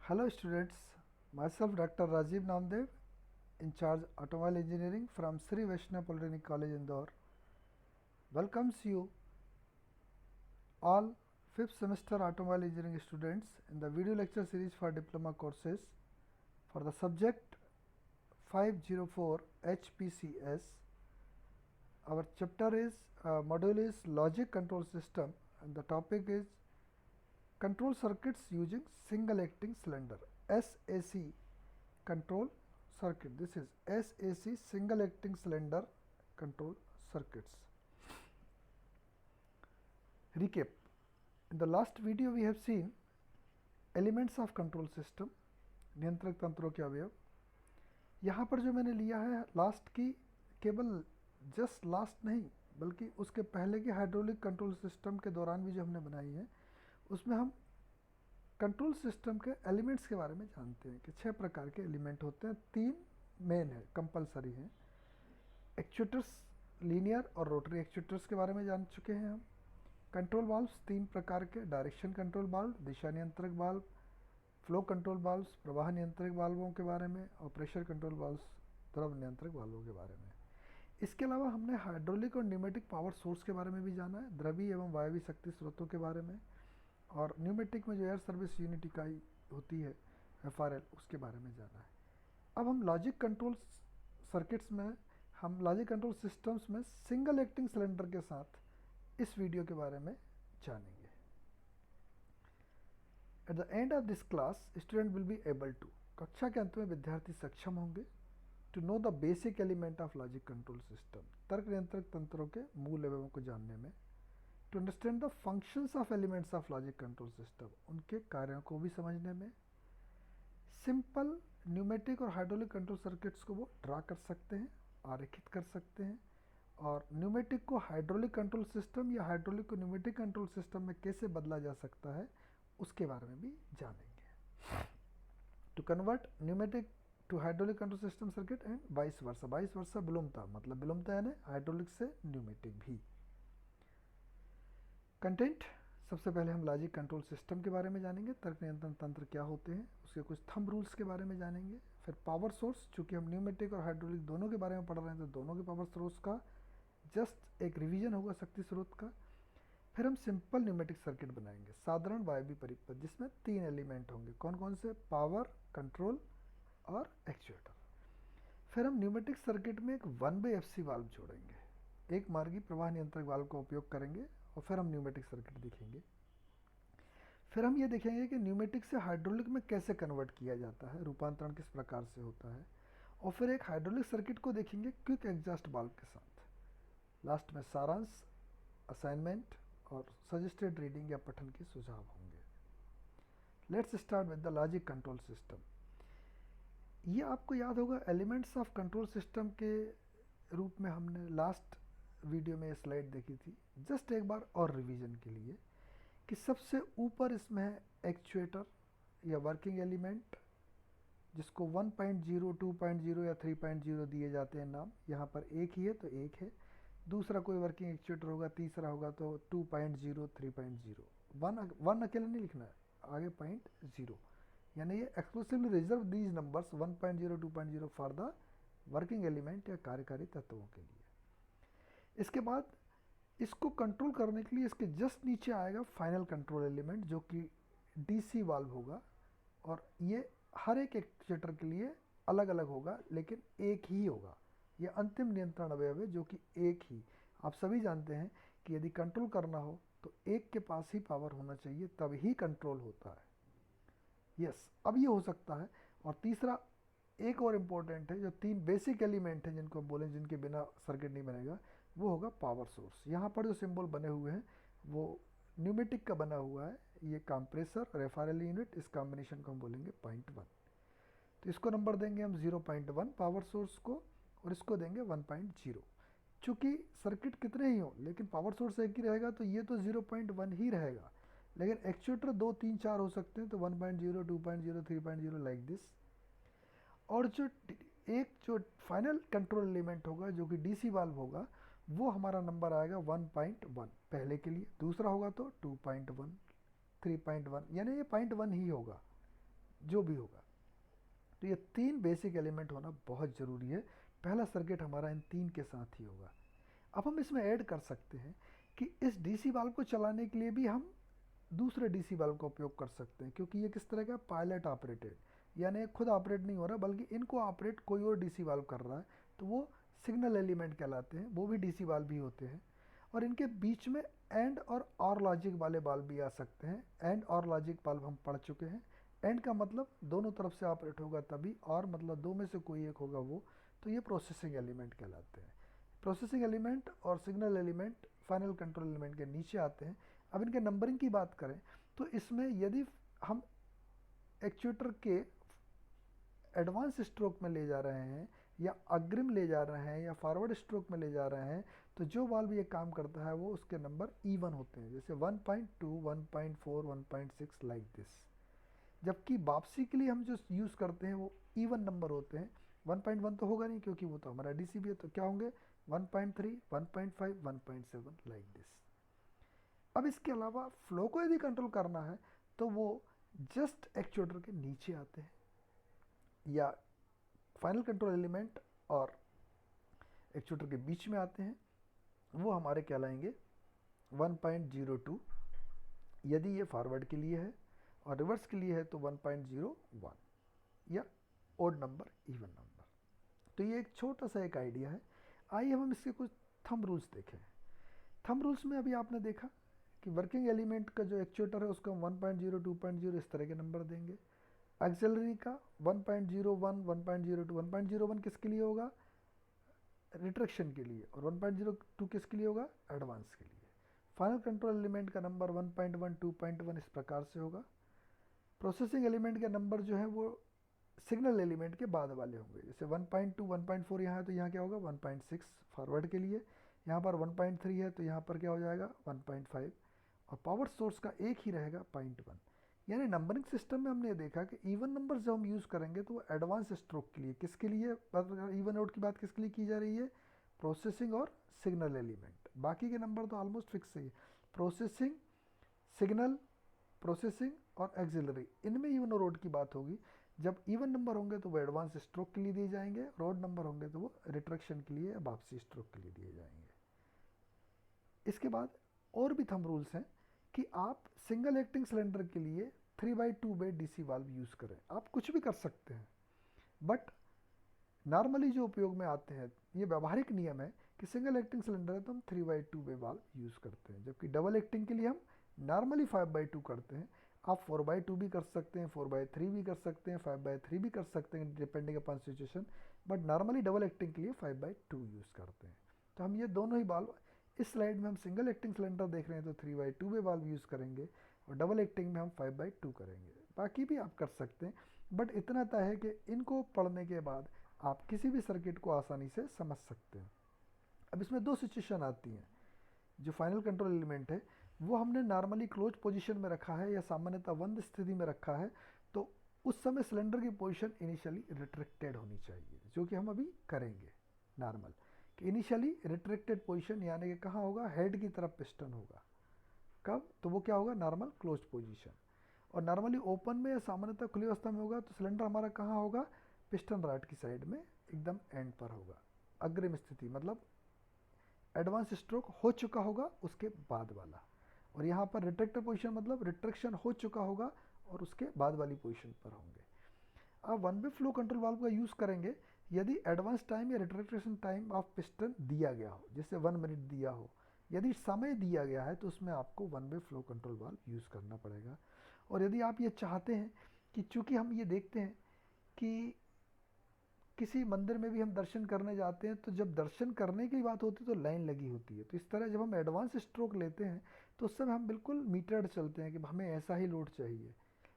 Hello students, myself Dr. Rajiv Namdev, in charge Automobile Engineering from Sri Vaishnav Polytechnic College Indore, welcomes you all 5th semester Automobile Engineering students in the video lecture series for diploma courses for the subject 504 HPCS. Our chapter is module is Logic Control System and the topic is Control Circuits using Single Acting Cylinder, SAC control circuit. This is SAC, Single Acting Cylinder Control Circuits. Recap. In the last video we have seen elements of control system, नियंत्रक तंत्रों के अवयव. यहाँ पर जो मैंने लिया है लास्ट की, केवल जस्ट लास्ट नहीं बल्कि उसके पहले की हाइड्रोलिक कंट्रोल सिस्टम के दौरान भी जो हमने बनाई है, उसमें हम कंट्रोल सिस्टम के एलिमेंट्स के बारे में जानते हैं कि 6 प्रकार के एलिमेंट होते हैं. 3 मेन है, कंपलसरी हैं. एक्चुएटर्स, लीनियर और रोटरी एक्चुएटर्स के बारे में जान चुके हैं हम. कंट्रोल वाल्व्स 3 प्रकार के, डायरेक्शन कंट्रोल वाल्व, दिशा नियंत्रक वाल्व, फ्लो कंट्रोल वाल्व्स, प्रवाह नियंत्रक वाल्वों के बारे में, और प्रेशर कंट्रोल वाल्व्स, द्रव नियंत्रक वाल्वों के बारे में. इसके अलावा हमने हाइड्रोलिक और न्यूमेटिक पावर सोर्स के बारे में भी जाना है, द्रवीय एवं वायवीय शक्ति स्रोतों के बारे में, और न्यूमेटिक में जो एयर सर्विस यूनिट इकाई होती है FRL, उसके बारे में जाना है. अब हम लॉजिक कंट्रोल सर्किट्स में, हम लॉजिक कंट्रोल सिस्टम्स में सिंगल एक्टिंग सिलेंडर के साथ इस वीडियो के बारे में जानेंगे. At the end of this class student will be able to, कक्षा के अंत में विद्यार्थी सक्षम होंगे, to know the basic element of logic control system, तर्क नियंत्रक तंत्रों के मूल एवं को जानने में, to understand the functions of elements of logic control system, उनके कार्यों को भी समझने में. सिंपल न्यूमेटिक और हाइड्रोलिक कंट्रोल सर्किट्स को वो ड्रा कर सकते हैं, आरेखित कर सकते हैं, और न्यूमेटिक को हाइड्रोलिक कंट्रोल सिस्टम या हाइड्रोलिक को न्यूमेटिक कंट्रोल सिस्टम में कैसे बदला जा सकता है उसके बारे में भी जानेंगे. To convert pneumatic to hydraulic control system circuit and vice versa. Vice versa विलोमता, मतलब विलोमता यानी हाइड्रोलिक से न्यूमेटिक भी. कंटेंट, सबसे पहले हम लॉजिक कंट्रोल सिस्टम के बारे में जानेंगे, तर्क नियंत्रण तंत्र क्या होते हैं, उसके कुछ थंब रूल्स के बारे में जानेंगे. फिर पावर सोर्स, चूँकि हम न्यूमेटिक और हाइड्रोलिक दोनों के बारे में पढ़ रहे हैं तो दोनों के पावर सोर्स का जस्ट एक रिवीजन होगा शक्ति स्रोत का. फिर हम सिंपल न्यूमेटिक सर्किट बनाएंगे, साधारण वायवीय परिपथ, जिसमें 3 एलिमेंट होंगे. कौन कौन से? पावर, कंट्रोल और एक्चुएटर. फिर हम न्यूमेटिक सर्किट में एक 1/FC वाल्व जोड़ेंगे, एक मार्गी प्रवाह नियंत्रक वाल्व का उपयोग करेंगे, और फिर हम न्यूमेटिक सर्किट देखेंगे. फिर हम ये देखेंगे कि न्यूमेटिक से हाइड्रोलिक में कैसे कन्वर्ट किया जाता है, रूपांतरण किस प्रकार से होता है, और फिर एक हाइड्रोलिक सर्किट को देखेंगे क्विक एग्जॉस्ट वाल्व के साथ. लास्ट में सारांश, असाइनमेंट और सजेस्टेड रीडिंग या पठन के सुझाव होंगे. Let's start with the logic control system. ये आपको याद होगा एलिमेंट्स ऑफ कंट्रोल सिस्टम के रूप में हमने लास्ट वीडियो में स्लाइड देखी थी. जस्ट एक बार और रिवीजन के लिए कि सबसे ऊपर इसमें है एक्चुएटर या वर्किंग एलिमेंट, जिसको 1.0, 2.0 या 3.0 दिए जाते हैं नाम. यहाँ पर एक ही है तो एक है, दूसरा कोई वर्किंग एक्चुएटर होगा, तीसरा होगा तो 2.0, 3.0. वन अकेला नहीं लिखना है, आगे 0.0, यानी ये exclusively reserve these numbers 1.0, 2.0 for the working element या कार्यकारी तत्वों के लिए. इसके बाद इसको कंट्रोल करने के लिए इसके जस्ट नीचे आएगा फाइनल कंट्रोल एलिमेंट, जो कि DC वाल्व होगा, और ये हर एक एक्चुएटर के लिए अलग अलग होगा लेकिन एक ही होगा. ये अंतिम नियंत्रण अवयव है जो कि एक ही. आप सभी जानते हैं कि यदि कंट्रोल करना हो तो एक के पास ही पावर होना चाहिए, तब ही कंट्रोल होता है. यस, अब ये हो सकता है. और तीसरा एक और इम्पोर्टेंट है, जो 3 बेसिक एलिमेंट हैं जिनको हम बोलें, जिनके बिना सर्किट नहीं बनेगा, वो होगा पावर सोर्स. यहाँ पर जो सिंबल बने हुए हैं वो न्यूमेटिक का बना हुआ है. ये कंप्रेसर और FRL यूनिट, इस कॉम्बिनेशन को हम बोलेंगे 0.1. तो इसको नंबर देंगे हम 0.1 पावर सोर्स को, और इसको देंगे 1.0. चूँकि सर्किट कितने ही हों लेकिन पावर सोर्स एक ही रहेगा तो ये तो 0.1 ही रहेगा, लेकिन एक्चुएटर 2, 3, 4 हो सकते हैं, तो 1.0, 2.0, 3.0 लाइक दिस. और जो फाइनल कंट्रोल एलिमेंट होगा जो कि DC वाल्व होगा, वो हमारा नंबर आएगा 1.1 पहले के लिए, दूसरा होगा तो 2.1, 3.1, यानी ये 0.1 ही होगा. जो भी होगा। तो ये 3 बेसिक एलिमेंट होना बहुत ज़रूरी है। पहला सर्किट हमारा इन 3 के साथ ही होगा। अब हम इसमें ऐड कर सकते हैं कि इस डीसी वाल्व को चलाने के लिए भी हम दूसरे डीसी वाल्व का उपयोग कर सकते हैं, क्योंकि ये किस तरह का पायलट ऑपरेटेड, यानी खुद ऑपरेट नहीं हो रहा बल्कि इनको ऑपरेट कोई और डीसी वाल्व कर रहा है, तो वो सिग्नल एलिमेंट कहलाते हैं। वो भी डीसी वाल्व ही होते हैं। और इनके बीच में एंड और लॉजिक वाले वाल्व भी आ सकते हैं। एंड और लॉजिक वाल्व हम पढ़ चुके हैं। एंड का मतलब दोनों तरफ से ऑपरेट होगा तभी, और मतलब दो में से कोई एक होगा वो, तो ये प्रोसेसिंग एलिमेंट कहलाते हैं। प्रोसेसिंग एलिमेंट और signal element final control element के नीचे आते हैं। अब इनके नंबरिंग की बात करें तो इसमें यदि हम एक्चुएटर के एडवांस स्ट्रोक में ले जा रहे हैं या अग्रिम ले जा रहे हैं या फॉरवर्ड स्ट्रोक में ले जा रहे हैं, तो जो वाल्व ये काम करता है वो उसके नंबर इवन होते हैं, जैसे 1.2, 1.4, 1.6 लाइक दिस। जबकि वापसी के लिए हम जो यूज़ करते हैं वो इवन नंबर होते हैं। 1.1 तो होगा नहीं क्योंकि वो तो हमारा डीसीबी है, तो क्या होंगे 1.3, 1.5, 1.7 लाइक दिस। अब इसके अलावा फ्लो को यदि कंट्रोल करना है तो वो जस्ट एक्चुएटर के नीचे आते हैं, या फाइनल कंट्रोल एलिमेंट और एक्चुएटर के बीच में आते हैं। वो हमारे कहलाएंगे 1.02 यदि ये फॉरवर्ड के लिए है, और रिवर्स के लिए है तो 1.01, या ओड नंबर, इवन नंबर। तो ये एक छोटा सा एक आइडिया है। आइए हम इसके कुछ थंब रूल्स देखें। थंब रूल्स में अभी आपने देखा कि वर्किंग एलिमेंट का जो एक्चुएटर है उसको हम 1.0, 2.0 इस तरह के नंबर देंगे। एक्सेलरी का 1.01, 1.02, 1.01 किसके लिए होगा, रिट्रैक्शन के लिए, और 1.02 किसके लिए होगा, एडवांस के लिए। फाइनल कंट्रोल एलिमेंट का नंबर 1.1, 2.1 इस प्रकार से होगा। प्रोसेसिंग एलिमेंट के नंबर जो है वो सिग्नल एलिमेंट के बाद वाले होंगे, जैसे 1.2, 1.4 यहाँ है तो यहाँ क्या होगा 1.6 फॉरवर्ड के लिए, यहाँ पर 1.3 है तो यहाँ पर क्या हो जाएगा 1.5, और पावर सोर्स का एक ही रहेगा 0.1। यानी नंबरिंग सिस्टम में हमने देखा कि इवन नंबर जब हम यूज़ करेंगे तो वो एडवांस स्ट्रोक के लिए, किसके लिए इवन आउट की बात किसके लिए की जा रही है, प्रोसेसिंग और सिग्नल एलिमेंट। बाकी के नंबर तो ऑलमोस्ट फिक्स ही है। प्रोसेसिंग, सिग्नल, प्रोसेसिंग और एक्सिलरी, इनमें इवन और ओड की बात होगी। जब इवन नंबर होंगे तो वो एडवांस स्ट्रोक के लिए दिए जाएंगे, और ओड नंबर होंगे तो वो रिट्रैक्शन के लिए या वापसी स्ट्रोक के लिए दिए जाएंगे। इसके बाद और भी थंब रूल्स हैं कि आप सिंगल एक्टिंग सिलेंडर के लिए 3/2 वे डीसी वाल्व यूज़ करें। आप कुछ भी कर सकते हैं, बट नॉर्मली जो उपयोग में आते हैं, ये व्यावहारिक नियम है कि सिंगल एक्टिंग सिलेंडर है तो हम 3/2 वे वाल्व यूज़ करते हैं, जबकि डबल एक्टिंग के लिए हम नॉर्मली 5/2 करते हैं। आप 4/2 भी कर सकते हैं, 4/3 भी कर सकते हैं, 5/3 भी कर सकते हैं, depending upon situation, but normally double acting के लिए 5/2 यूज़ करते हैं। तो हम ये दोनों ही वाल्व, इस स्लाइड में हम सिंगल एक्टिंग सिलेंडर देख रहे हैं तो 3/2 वे वाल्व यूज़ करेंगे, और डबल एक्टिंग में हम 5/2 करेंगे। बाकी भी आप कर सकते हैं, बट इतना तय है कि इनको पढ़ने के बाद आप किसी भी सर्किट को आसानी से समझ सकते हैं। अब इसमें दो सिचुएशन आती हैं। जो फाइनल कंट्रोल एलिमेंट है वो हमने नॉर्मली क्लोज पोजीशन में रखा है या सामान्यतः बंद स्थिति में रखा है, तो उस समय सिलेंडर की पोजीशन इनिशियली रिट्रैक्टेड होनी चाहिए, जो कि हम अभी करेंगे नॉर्मल। कि इनिशियली रिट्रैक्टेड पोजीशन यानी कि कहाँ होगा, हेड की तरफ पिस्टन होगा। कब, तो वो क्या होगा, नॉर्मल क्लोज पोजीशन। और नॉर्मली ओपन में या सामान्यतः खुली अवस्था में होगा तो सिलेंडर हमारा कहाँ होगा, पिस्टन रॉड की साइड में एकदम एंड पर होगा। अग्रिम स्थिति मतलब एडवांस स्ट्रोक हो चुका होगा उसके बाद वाला। और यहाँ पर रिट्रैक्टर पोजीशन मतलब रिट्रैक्शन हो चुका होगा और उसके बाद वाली पोजीशन पर होंगे। आप one way flow control valve का यूज़ करेंगे यदि एडवांस टाइम या रिट्रैक्शन टाइम ऑफ पिस्टन दिया गया हो, जैसे 1 मिनट दिया हो। यदि समय दिया गया है तो उसमें आपको one way flow control valve use करना पड़ेगा। और यदि आप ये चाहते हैं कि चूँकि हम ये देखते हैं कि किसी मंदिर में भी हम दर्शन करने जाते हैं तो जब दर्शन करने की बात होती है तो लाइन लगी होती है, तो इस तरह जब हम एडवांस स्ट्रोक लेते हैं तो उस समय हम बिल्कुल मीटर्ड चलते हैं कि हमें ऐसा ही लोड चाहिए।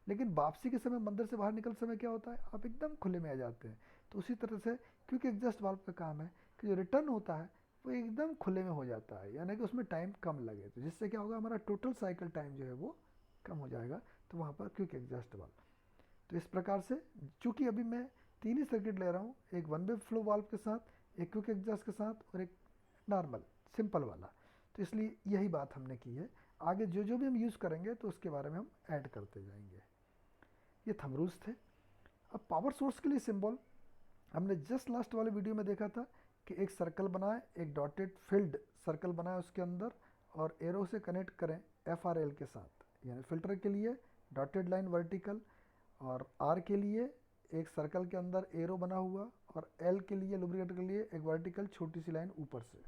लेकिन वापसी के समय मंदिर से बाहर निकल समय क्या होता है, आप एकदम खुले में आ जाते हैं। तो उसी तरह से क्योंकि एग्जॉस्ट वाल्व का काम है कि जो रिटर्न होता है वो एकदम खुले में हो जाता है, यानी कि उसमें टाइम कम लगे, तो जिससे क्या होगा, हमारा टोटल साइकिल टाइम जो है वो कम हो जाएगा। तो वहाँ पर क्विक एग्जॉस्ट वाल्व, तो इस प्रकार से चूँकि अभी मैं 3 ही सर्किट ले रहा हूँ, एक वन वे फ्लो वाल्व के साथ, एक क्विक एग्जॉस्ट के साथ और एक नॉर्मल सिंपल वाला, तो इसलिए यही बात हमने की है। आगे जो जो भी हम यूज़ करेंगे तो उसके बारे में हम ऐड करते जाएंगे। ये थंब रूल्स थे। अब पावर सोर्स के लिए सिंबल हमने जस्ट लास्ट वाले वीडियो में देखा था कि एक सर्कल बनाए, एक डॉटेड फील्ड सर्कल बनाए उसके अंदर, और एरो से कनेक्ट करें FRL के साथ, यानी फिल्टर के लिए डॉटेड लाइन वर्टिकल, और R के लिए एक सर्कल के अंदर एरो बना हुआ, और L के लिए लुब्रिकेटर के लिए एक वर्टिकल छोटी सी लाइन ऊपर से।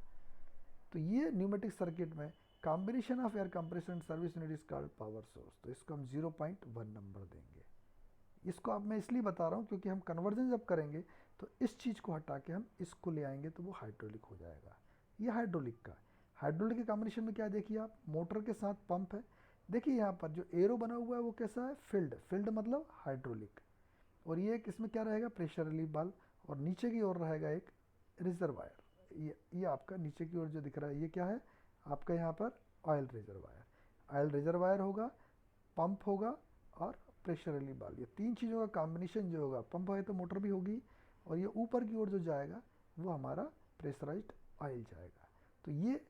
तो ये न्यूमेटिक सर्किट में combination of air compression service unit is called power source. तो इसको हम 0.1 नंबर देंगे। इसको अब मैं इसलिए बता रहा हूँ क्योंकि हम कन्वर्जन जब करेंगे तो इस चीज़ को हटा के हम इसको ले आएंगे तो वो हाइड्रोलिक हो जाएगा। ये हाइड्रोलिक का, हाइड्रोलिक के कॉम्बिनेशन में क्या देखिए आप, मोटर के साथ पंप है। देखिए यहाँ पर जो एरो बना हुआ है वो कैसा है, फील्ड, फील्ड मतलब हाइड्रोलिक। और ये एक इसमें क्या रहेगा, प्रेशर रिलीफ वाल्व, और नीचे की ओर रहेगा एक रिजर्वायर। ये आपका नीचे की ओर जो दिख रहा है ये क्या है आपका, यहाँ पर ऑयल रिजर्वायर। ऑयल रिजर्वायर होगा, पंप होगा और प्रेशर रिलीफ वाल्व। ये तीन चीज़ों का कॉम्बिनेशन जो होगा, पंप है तो मोटर भी होगी, और ये ऊपर की ओर जो जाएगा वो हमारा प्रेशराइज्ड ऑयल जाएगा। तो ये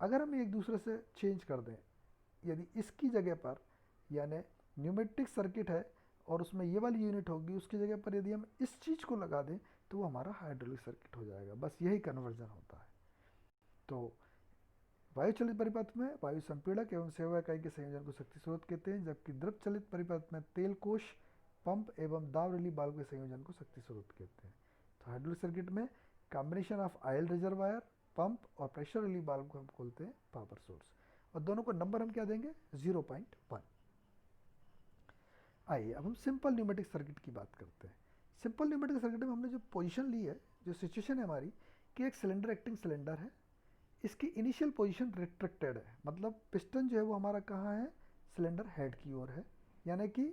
अगर हम एक दूसरे से चेंज कर दें, यदि इसकी जगह पर यानी न्यूमेटिक सर्किट है और उसमें ये वाली यूनिट होगी, उसकी जगह पर यदि हम इस चीज़ को लगा दें तो वो हमारा हाइड्रोलिक सर्किट हो जाएगा। बस यही कन्वर्जन होता है। तो वायु चलित परिपथ में वायु संपीड़क एवं सेवा इकाई के संयोजन को शक्ति स्रोत कहते हैं, जबकि द्रव चलित परिपथ में तेल कोश, पंप एवं दाब रिलीफ वाल्व के संयोजन को शक्ति स्रोत कहते हैं। तो हाइड्रोलिक सर्किट में combination of oil reservoir, pump और प्रेशर रिलीफ वाल्व को हम बोलते हैं पावर सोर्स। और दोनों को नंबर हम क्या देंगे, 0.1। आइए अब हम सिंपल न्यूमेटिक सर्किट की बात करते हैं। सिंपल न्यूमेटिक सर्किट में हमने जो पोजीशन ली है, जो सिचुएशन है हमारी, कि एक सिलेंडर एक्टिंग सिलेंडर है, इसकी इनिशियल पोजीशन रिट्रैक्टेड है, मतलब पिस्टन जो है वो हमारा कहाँ है, सिलेंडर हेड की ओर है, यानी कि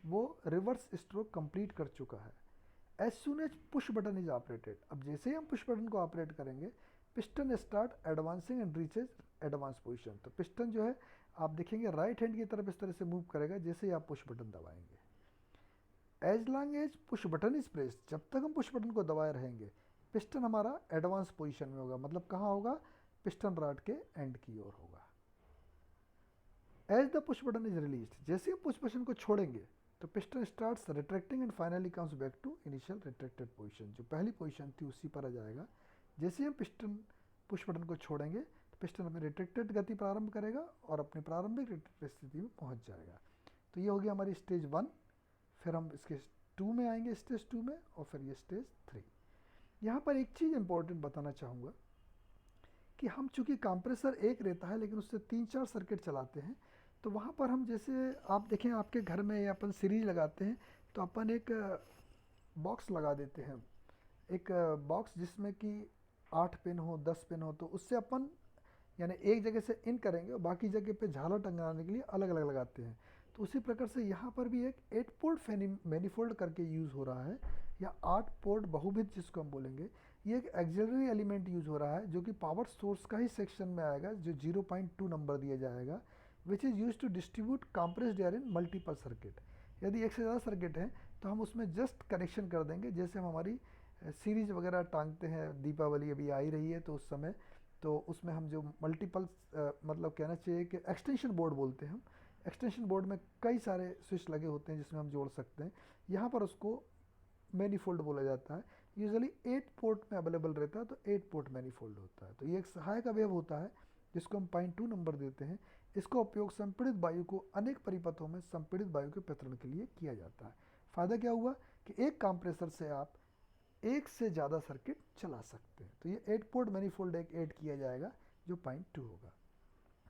वो रिवर्स स्ट्रोक कंप्लीट कर चुका है। As soon as push button is operated, अब जैसे ही हम पुश बटन को ऑपरेट करेंगे piston start advancing and reaches advance position. तो पिस्टन जो है आप देखेंगे राइट हैंड की तरफ इस तरह से मूव करेगा जैसे ही आप पुश बटन दबाएंगे। As long as push button is pressed, जब तक हम पुश बटन को दबाए रहेंगे पिस्टन हमारा एडवांस पोजीशन में होगा, मतलब कहाँ होगा, पिस्टन रॉड के एंड की ओर होगा। As the push button is released, जैसे हम पुश बटन को छोड़ेंगे तो piston starts retracting and finally comes back to initial retracted position. जो पहली पोजीशन थी उसी पर आ जाएगा। जैसे हम पिस्टन पुश बटन को छोड़ेंगे तो पिस्टन अपनी रिट्रैक्टेड गति प्रारंभ करेगा और अपनी प्रारंभिक रिट्रैक्टेड स्थिति में पहुंच जाएगा। तो ये हो गया हमारी स्टेज 1। फिर हम इसके 2 में आएंगे, स्टेज 2 में, और फिर ये स्टेज 3। यहाँ पर एक चीज़ इंपॉर्टेंट बताना चाहूँगा कि हम चूँकि कंप्रेसर एक रहता है लेकिन उससे 3-4 सर्किट चलाते हैं, तो वहाँ पर हम जैसे आप देखें आपके घर में अपन सीरीज लगाते हैं तो अपन एक बॉक्स लगा देते हैं, एक बॉक्स जिसमें कि 8 पिन हो, 10 पिन हो, तो उससे अपन यानी एक जगह से इन करेंगे और बाकी जगह पे झालर टंगाने के लिए अलग अलग लगाते हैं। तो उसी प्रकार से यहाँ पर भी एक 8 पोर्ट मैनिफोल्ड करके यूज़ हो रहा है, या 8 पोर्ट बहुभित जिसको हम बोलेंगे। ये एक एक्सिलरी एलिमेंट यूज़ हो रहा है जो कि पावर सोर्स का ही सेक्शन में आएगा, जो 0.2 नंबर दिया जाएगा, which is use to distribute compressed air in multiple circuit. यदि एक से ज़्यादा सर्किट हैं तो हम उसमें जस्ट कनेक्शन कर देंगे, जैसे हम हमारी सीरीज वगैरह टांगते हैं, दीपावली अभी आ ही रही है तो उस समय, तो उसमें हम जो मल्टीपल मतलब कहना चाहिए कि एक्सटेंशन बोर्ड बोलते हैं हम, एक्सटेंशन बोर्ड में कई सारे स्विच लगे होते हैं जिसमें हम जोड़ सकते हैं, यहाँ पर उसको मैनीफोल्ड बोला जाता है। यूजुअली 8 पोर्ट में अवेलेबल रहता है तो 8 पोर्ट मैनीफोल्ड होता है। तो ये एक सहायक अवयव होता है जिसको हम 0.2 नंबर देते हैं। इसका उपयोग संपीड़ित वायु को अनेक परिपथों में संपीड़ित वायु के प्रतरण के लिए किया जाता है। फ़ायदा क्या हुआ कि एक कंप्रेसर से आप एक से ज़्यादा सर्किट चला सकते हैं। तो ये 8 पोर्ट मैनीफोल्ड एक ऐड किया जाएगा जो 0.2 होगा।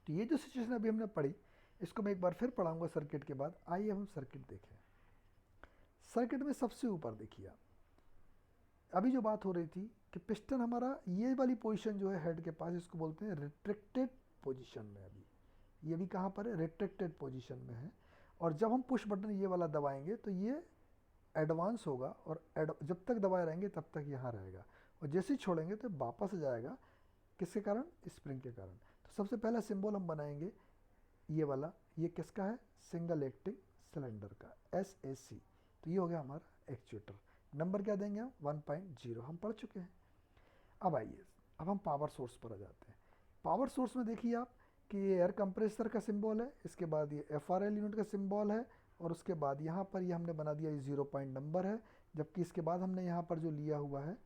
तो ये जो सिचुएशन अभी हमने पढ़ी, इसको मैं एक बार फिर पढ़ाऊंगा सर्किट के बाद। आइए हम सर्किट देखें। सर्किट में सबसे ऊपर देखिए आप, अभी जो बात हो रही थी कि पिस्टन हमारा ये वाली पोजीशन जो है हेड के पास, इसको बोलते हैं रिट्रैक्टेड पोजीशन में। अभी ये भी कहाँ पर है, रिट्रैक्टेड पोजीशन में है। और जब हम पुश बटन ये वाला दबाएंगे तो ये एडवांस होगा, और जब तक दबाए रहेंगे तब तक यहाँ रहेगा, और जैसे ही छोड़ेंगे तो वापस जाएगा। किसके कारण, स्प्रिंग के कारण। तो सबसे पहला सिंबल हम बनाएंगे ये वाला, ये किसका है, सिंगल एक्टिंग सिलेंडर का, SAC। तो ये हो गया हमारा एक्चुएटर। नंबर क्या देंगे हम, 1.0 हम पढ़ चुके हैं। अब आइए, अब हम पावर सोर्स पर आ जाते हैं। पावर सोर्स में देखिए आप कि ये एयर कंप्रेसर का सिंबल है, इसके बाद ये FRL यूनिट का सिंबल है, और उसके बाद यहाँ पर ये हमने बना दिया ये 0 पॉइंट नंबर है, जबकि इसके बाद हमने यहाँ पर जो लिया हुआ है,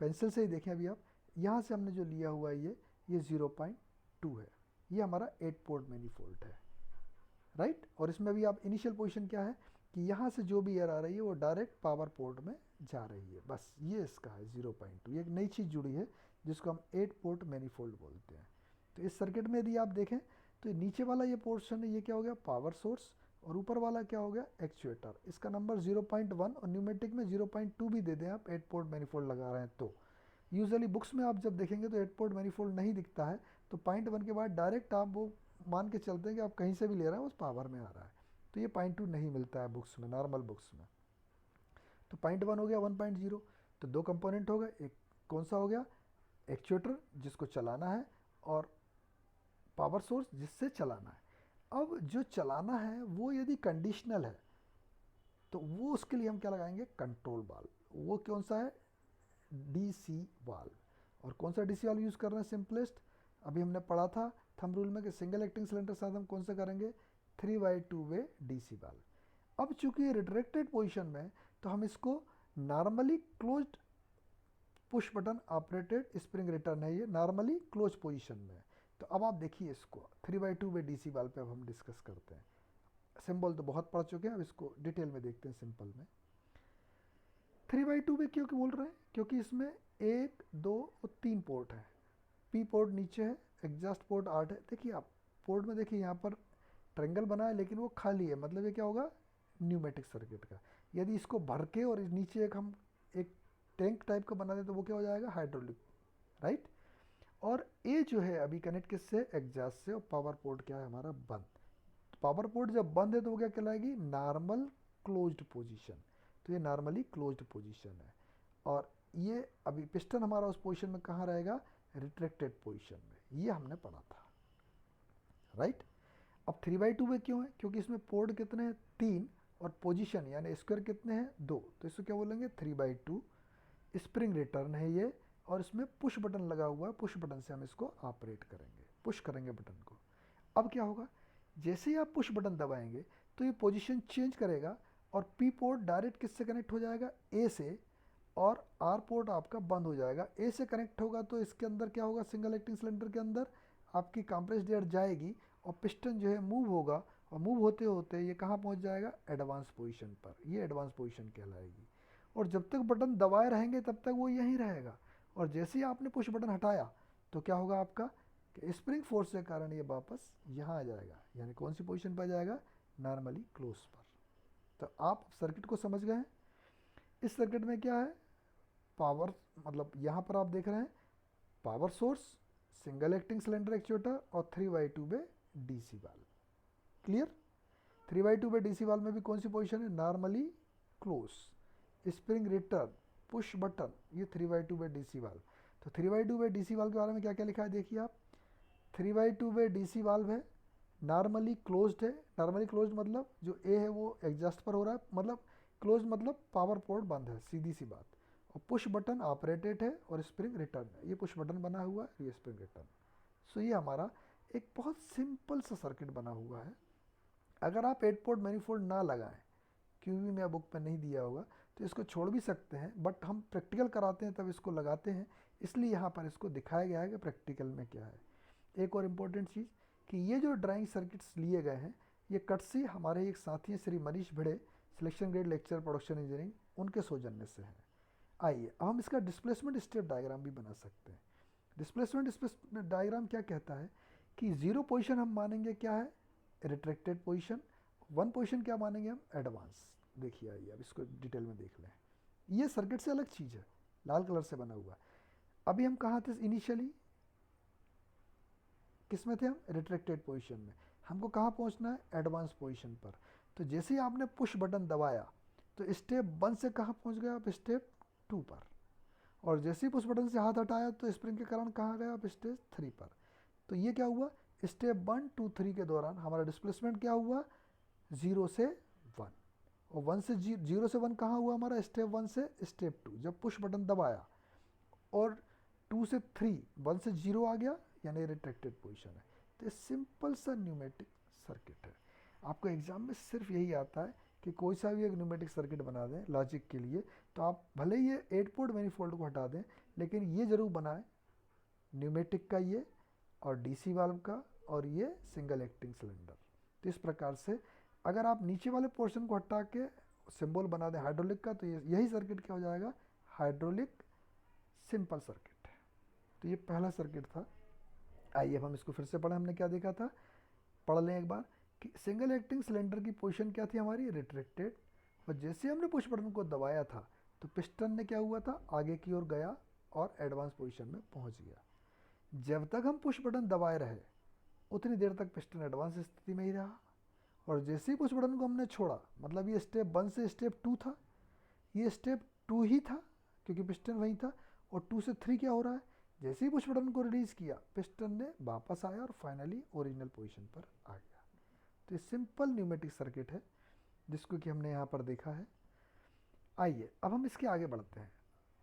पेंसिल से ही देखें अभी आप, यहाँ से हमने जो लिया हुआ है ये 0.2 है। ये हमारा 8 पोर्ट मैनीफोल्ड है, राइट। और इसमें भी आप इनिशियल पोजीशन क्या है कि यहाँ से जो भी एयर आ रही है वो डायरेक्ट पावर पोर्ट में जा रही है, बस ये इसका है 0.2। ये एक नई चीज़ जुड़ी है जिसको हम 8 पोर्ट मैनीफोल्ड बोलते हैं। तो इस सर्किट में यदि आप देखें तो ये नीचे वाला ये पोर्शन है, ये क्या हो गया, पावर सोर्स, और ऊपर वाला क्या हो गया, एक्चुएटर। इसका नंबर 0.1 और न्यूमेटिक में 0.2 भी दे दें आप 8 पोर्ट मैनीफोल्ड लगा रहे हैं तो। यूजुअली बुक्स में आप जब देखेंगे तो 8 पोर्ट मैनीफोल्ड नहीं दिखता है, तो 0.1 के बाद डायरेक्ट आप वो मान के चलते हैं कि आप कहीं से भी ले रहे हैं उस पावर में आ रहा है, तो ये 0.2 नहीं मिलता है बुक्स में, नॉर्मल बुक्स में। तो 0.1 हो गया 1.0, तो दो कंपोनेंट हो गए, एक कौन सा हो गया, एक्चुएटर जिसको चलाना है, और पावर सोर्स जिससे चलाना है। अब जो चलाना है वो यदि कंडीशनल है तो वो उसके लिए हम क्या लगाएंगे, कंट्रोल वाल्व। वो कौन सा है, डीसी वाल्व। और कौन सा डीसी वाल्व यूज़ कर रहे हैं, सिंपलेस्ट अभी हमने पढ़ा था थंब रूल में कि सिंगल एक्टिंग सिलेंडर साथ हम कौन सा करेंगे, 3/2 वे डीसी वाल्व। अब चूंकि ये रिट्रैक्टेड पोजीशन में तो हम इसको normally closed push button operated spring return है, ये नॉर्मली क्लोज पोजीशन में। तो अब आप देखिए इसको 3/2 वे डीसी वाल्व पे अब हम डिस्कस करते हैं। सिंबल तो बहुत पढ़ चुके हैं, अब इसको डिटेल में देखते हैं सिंपल में। 3/2 में क्यों बोल रहे हैं, क्योंकि इसमें 1, 2 और 3 पोर्ट है। पी पोर्ट नीचे है, एग्जॉस्ट पोर्ट 8 है। देखिए आप पोर्ट में देखिए यहाँ पर ट्रायंगल बना है लेकिन वो खाली है, मतलब ये क्या होगा, न्यूमेटिक सर्किट का। यदि इसको भर के और नीचे हम एक टैंक टाइप का बना दें तो वो क्या हो जाएगा, हाइड्रोलिक, राइट। और ये जो है अभी कनेक्ट किससे, एग्जॉस्ट से, और पावर पोर्ट क्या है हमारा, बंद। पावर पोर्ट जब बंद है तो वो क्या कहलाएगी, नॉर्मल क्लोज्ड पोजीशन। तो ये नॉर्मली क्लोज्ड पोजीशन है, और ये अभी पिस्टन हमारा उस पोजीशन में कहाँ रहेगा, रिट्रैक्टेड पोजीशन में। ये हमने पढ़ा था, राइट। अब 3/2 में क्यों है, क्योंकि इसमें पोर्ट कितने हैं, 3, और पोजीशन यानी स्क्वायर कितने हैं, 2। तो इसको क्या बोलेंगे, 3/2। स्प्रिंग रिटर्न है ये, और इसमें पुश बटन लगा हुआ है, पुश बटन से हम इसको ऑपरेट करेंगे, पुश करेंगे बटन को। अब क्या होगा, जैसे ही आप पुश बटन दबाएंगे तो ये पोजीशन चेंज करेगा, और पी पोर्ट डायरेक्ट किससे कनेक्ट हो जाएगा, ए से, और आर पोर्ट आपका बंद हो जाएगा। ए से कनेक्ट होगा तो इसके अंदर क्या होगा, सिंगल एक्टिंग सिलेंडर के अंदर आपकी कंप्रेस्ड एयर जाएगी, और पिस्टन जो है मूव होगा, और मूव होते होते ये कहाँ पहुँच जाएगा, एडवांस पोजीशन पर। ये एडवांस पोजीशन कहलाएगी, और जब तक बटन दबाए रहेंगे तब तक वो यहीं रहेगा। और जैसे ही आपने पुश बटन हटाया तो क्या होगा आपका, कि स्प्रिंग फोर्स के कारण ये वापस यहाँ आ जाएगा, यानी कौन सी पोजीशन पर आ जाएगा, नॉर्मली क्लोज पर। तो आप सर्किट को समझ गए हैं। इस सर्किट में क्या है, पावर, मतलब यहाँ पर आप देख रहे हैं power source, single acting cylinder actuator, और 3/2 वे डीसी वाल्व। क्लियर। 3/2 वे डीसी वाल्व में भी कौन सी पोजीशन है, normally close, spring return, push button, ये 3/2 वे डीसी वाल्व। तो 3/2 वे डीसी वाल्व के बारे में क्या क्या लिखा है देखिए आप। 3/2 वे डीसी वाल्व है, नॉर्मली क्लोज्ड है। नॉर्मली क्लोज्ड मतलब जो ए है वो एग्जॉस्ट पर हो रहा है, मतलब क्लोज मतलब पावर पोर्ट बंद है, सीधी सी बात। और पुश बटन ऑपरेटेड है, और स्प्रिंग रिटर्न है, ये पुश बटन बना हुआ है, ये स्प्रिंग रिटर्न। सो ये हमारा एक बहुत सिंपल सा सर्किट बना हुआ है। अगर आप 8 पोर्ट मैनीफोल्ड ना लगाएं, क्योंकि मैं बुक पे नहीं दिया होगा, तो इसको छोड़ भी सकते हैं, बट हम प्रैक्टिकल कराते हैं तब इसको लगाते हैं, इसलिए यहाँ पर इसको दिखाया गया है कि प्रैक्टिकल में क्या है। एक और इम्पोर्टेंट चीज़ कि ये जो ड्राइंग सर्किट्स लिए गए हैं, ये कटसी हमारे एक साथी हैं Shri Manish Bhide, selection grade lecture production engineering, उनके सौजन्य से है। आइए अब हम इसका डिस्प्लेसमेंट स्टेप डायग्राम भी बना सकते हैं। डिस्प्लेसमेंट डायग्राम क्या कहता है कि 0 पोजीशन हम मानेंगे क्या है, रिट्रैक्टेड पोजीशन। 1 पोजीशन क्या मानेंगे हम, एडवांस। देखिए आइए अब इसको डिटेल में देख लें। ये सर्किट से अलग चीज़ है, लाल कलर से बना हुआ। अभी हम कहाँ थे इनिशियली, किस में थे हम, रिट्रैक्टेड पोजीशन में। हमको कहाँ पहुँचना है, एडवांस पोजीशन पर। तो जैसे ही आपने पुश बटन दबाया तो स्टेप 1 से कहाँ पहुँच गए आप, स्टेप 2 पर। और जैसे ही पुश बटन से हाथ हटाया तो स्प्रिंग के कारण कहाँ गए आप, स्टेज 3 पर। तो ये क्या हुआ, स्टेप 1, 2, 3 के दौरान हमारा डिस्प्लेसमेंट क्या हुआ, 0 से 1। और 1 से 0 से 1 कहाँ हुआ हमारा, स्टेप 1 से स्टेप 2, जब पुश बटन दबाया। और 2 से 3, 1 से 0 आ गया, यानी रिट्रैक्टेड पोजीशन है। तो ये सिंपल सा न्यूमेटिक सर्किट है। आपको एग्ज़ाम में सिर्फ यही आता है कि कोई सा भी एक न्यूमेटिक सर्किट बना दें लॉजिक के लिए, तो आप भले ही ये 8 पोर्ट मैनीफोल्ड को हटा दें, लेकिन ये ज़रूर बनाएं न्यूमेटिक का ये, और डीसी वाल्व का, और ये सिंगल एक्टिंग सिलेंडर। तो इस प्रकार से अगर आप नीचे वाले पोर्शन को हटा के सिंबल बना दें हाइड्रोलिक का, तो यही सर्किट क्या हो जाएगा, हाइड्रोलिक सिंपल सर्किट। तो ये पहला सर्किट था। आइए अब हम इसको फिर से पढ़ें। हमने क्या देखा था, पढ़ लें एक बार कि सिंगल एक्टिंग सिलेंडर की पोजीशन क्या थी हमारी, रिट्रैक्टेड, और जैसे हमने पुश बटन को दबाया था तो पिस्टन ने क्या हुआ था, आगे की ओर गया और एडवांस पोजीशन में पहुंच गया। जब तक हम पुश बटन दबाए रहे उतनी देर तक पिस्टन एडवांस स्थिति में ही रहा, और जैसे ही पुश बटन को हमने छोड़ा, मतलब ये स्टेप 1 से स्टेप 2 था, ये स्टेप 2 ही था क्योंकि पिस्टन वहीं था, और 2 से 3 क्या हो रहा है, जैसे ही पुश बटन को रिलीज़ किया पिस्टन ने वापस आया और फाइनली ओरिजिनल पोजीशन पर आ गया। तो ये सिंपल न्यूमेटिक सर्किट है जिसको कि हमने यहाँ पर देखा है। आइए अब हम इसके आगे बढ़ते हैं।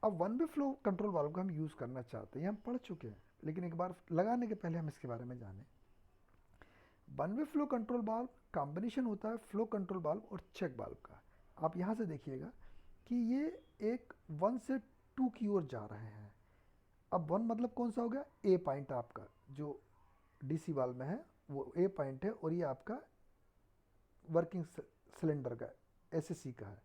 अब one way flow control valve का हम यूज़ करना चाहते हैं, ये हम पढ़ चुके हैं, लेकिन एक बार लगाने के पहले हम इसके बारे में जानें। One way flow control valve combination होता है फ्लो कंट्रोल वाल्व और चेक वाल्व का। आप यहाँ से देखिएगा कि ये एक 1 से 2 की ओर जा रहे हैं। अब 1 मतलब कौन सा हो गया, ए पॉइंट आपका जो डीसी वाल्व में है वो ए पॉइंट है, और ये आपका वर्किंग सिलेंडर का एसएससी का है।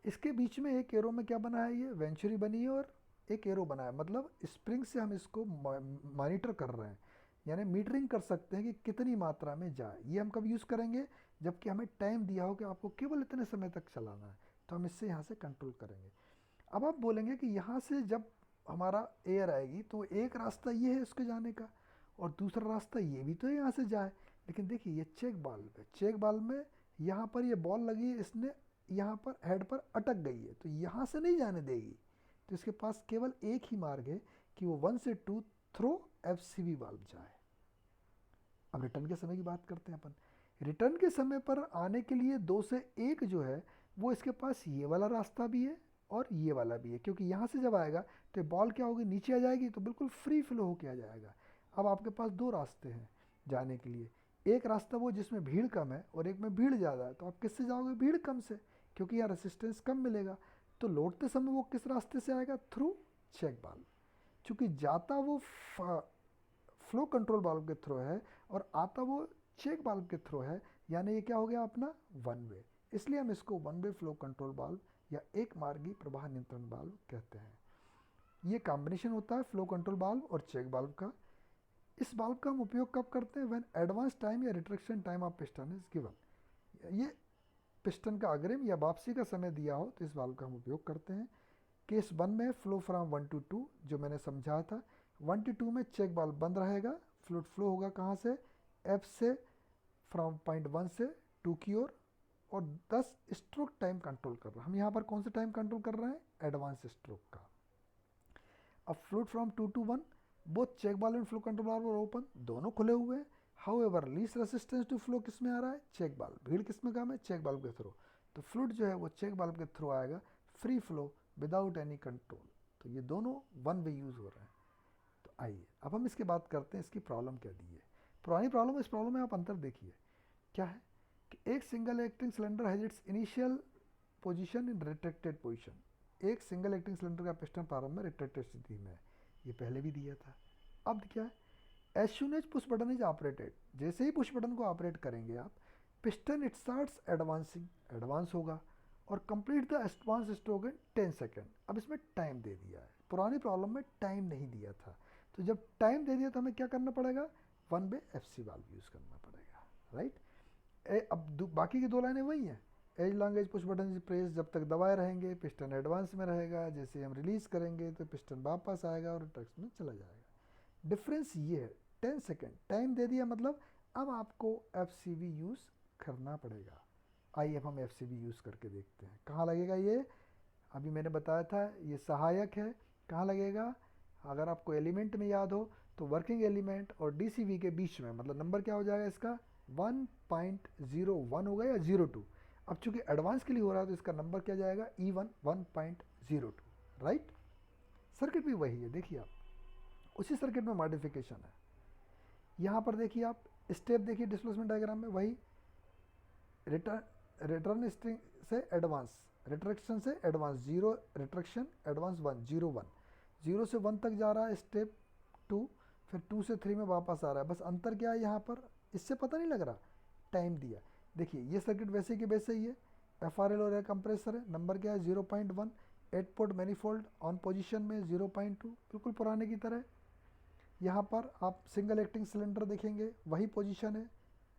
इसके बीच में एक एरो में क्या बना है, ये वेंचुरी बनी है और एक एरो बना है, मतलब स्प्रिंग से हम इसको मॉनिटर कर रहे हैं, यानी मीटरिंग कर सकते हैं कि कितनी मात्रा में जाए। ये हम कब यूज़ करेंगे, जबकि हमें टाइम दिया हो कि आपको केवल इतने समय तक चलाना है, तो हम इससे यहाँ से कंट्रोल करेंगे। अब आप बोलेंगे कि यहाँ से जब हमारा एयर आएगी तो एक रास्ता ये है उसके जाने का, और दूसरा रास्ता ये भी तो यहाँ से जाए, लेकिन देखिए ये चेक बाल्व है, चेक बाल्व में यहाँ पर ये बॉल लगी है, इसने यहाँ पर हेड पर अटक गई है, तो यहाँ से नहीं जाने देगी, तो इसके पास केवल एक ही मार्ग है कि वो 1 से 2 थ्रो एफसीवी वाल्व जाए। अब रिटर्न के समय की बात करते हैं अपन। रिटर्न के समय पर आने के लिए 2 से 1 जो है वो इसके पास ये वाला रास्ता भी है और ये वाला भी है, क्योंकि यहाँ से जब आएगा तो बॉल क्या होगी, नीचे आ जाएगी, तो बिल्कुल फ्री फ्लो होके आ जाएगा। अब आपके पास 2 रास्ते हैं जाने के लिए, एक रास्ता वो जिसमें भीड़ कम है और एक में भीड़ ज़्यादा है, तो आप किससे जाओगे, भीड़ कम से, क्योंकि यहाँ रेसिस्टेंस कम मिलेगा। तो लौटते समय वो किस रास्ते से आएगा, थ्रू चेक वाल्व। चूँकि जाता वो फ्लो कंट्रोल वाल्व के थ्रू है और आता वो चेक वाल्व के थ्रू है, यानी ये क्या हो गया अपना वन वे, इसलिए हम इसको one way flow control valve या एक मार्गी प्रवाह नियंत्रण वाल्व कहते हैं। ये कॉम्बिनेशन होता है फ्लो कंट्रोल वाल्व और चेक वाल्व का। इस वाल्व का हम उपयोग कब करते हैं, व्हेन एडवांस टाइम या retraction time of piston is given. ये पिस्टन का अग्रिम या वापसी का समय दिया हो तो इस वाल्व का हम उपयोग करते हैं। केस 1 में फ्लो फ्रॉम 1 to 2 जो मैंने समझाया था, 1 to 2 में चेक वाल्व बंद रहेगा, फ्लूइड फ्लो होगा कहाँ से, एफ से, फ्रॉम पॉइंट 1 से 2 की ओर, और 10 स्ट्रोक टाइम कंट्रोल कर रहा है। हम यहाँ पर कौन सा टाइम कंट्रोल कर रहे हैं, एडवांस स्ट्रोक का। अब fluid from 2 to 1, both check valve and flow control valve are open, दोनों खुले हुए हैं। However least resistance to flow किस में आ रहा है, चेक वाल्व, भीड़ किस में कम है, चेक वाल्व के थ्रू, तो फ्लूइड जो है वो चेक वाल्व के थ्रू आएगा, free flow without any control. तो ये दोनों वन वे यूज़ हो रहे हैं। तो आइए अब हम इसकी बात करते हैं, इसकी प्रॉब्लम क्या दी है। पुरानी प्रॉब्लम, इस प्रॉब्लम में आप अंतर देखिए क्या है कि एक single acting cylinder has its initial position in retracted position. एक सिंगल एक्टिंग सिलेंडर का पिस्टन प्रारंभ में रिट्रैक्टेड स्थिति में है, ये पहले भी दिया था। अब क्या है, as soon as push button is operated, जैसे ही पुश बटन को ऑपरेट करेंगे आप, piston it starts advancing, advance होगा, और complete the advance stroke in 10 second. अब इसमें टाइम दे दिया है, पुरानी प्रॉब्लम में टाइम नहीं दिया था, तो जब टाइम दे दिया तो हमें क्या करना पड़ेगा, one way FC valve use करना पड़ेगा, राइट। अब बाकी की 2 लाइनें वही हैं, as long as push button press, जब तक दबाए रहेंगे पिस्टन एडवांस में रहेगा, जैसे हम रिलीज़ करेंगे तो पिस्टन वापस आएगा और ट्रक्स में चला जाएगा। डिफरेंस ये है, 10 सेकेंड टाइम दे दिया, मतलब अब आपको एफ यूज़ करना पड़ेगा। आइए अब हम एफ यूज़ करके देखते हैं कहाँ लगेगा ये। अभी मैंने बताया था ये सहायक है, कहाँ लगेगा, अगर आपको एलिमेंट में याद हो तो वर्किंग एलिमेंट और डीसीवी के बीच में, मतलब नंबर क्या हो जाएगा इसका 1.01 होगा या 02। अब चूंकि एडवांस के लिए हो रहा है तो इसका नंबर क्या जाएगा E1 1.02, राइट। सर्किट भी वही है, देखिए आप उसी सर्किट में मॉडिफिकेशन है। यहाँ पर देखिए आप स्टेप देखिए डिस्प्लेसमेंट डायग्राम में, वही रिटर्न स्ट्रिंग से एडवांस, रिट्रैक्शन से एडवांस, जीरो रिट्रैक्शन, एडवांस 1, 0 1, 0 से 1 तक जा रहा है स्टेप 2, फिर 2 से 3 में वापस आ रहा है। बस अंतर क्या है यहाँ पर, इससे पता नहीं लग रहा, टाइम दिया। देखिए ये सर्किट वैसे कि वैसे ही है, FRL और एयर कंप्रेसर है, नंबर क्या है 0.1, 8 पोर्ट मैनीफोल्ड ऑन पोजीशन में 0.2, बिल्कुल पुराने की तरह। यहाँ पर आप सिंगल एक्टिंग सिलेंडर देखेंगे, वही पोजीशन है,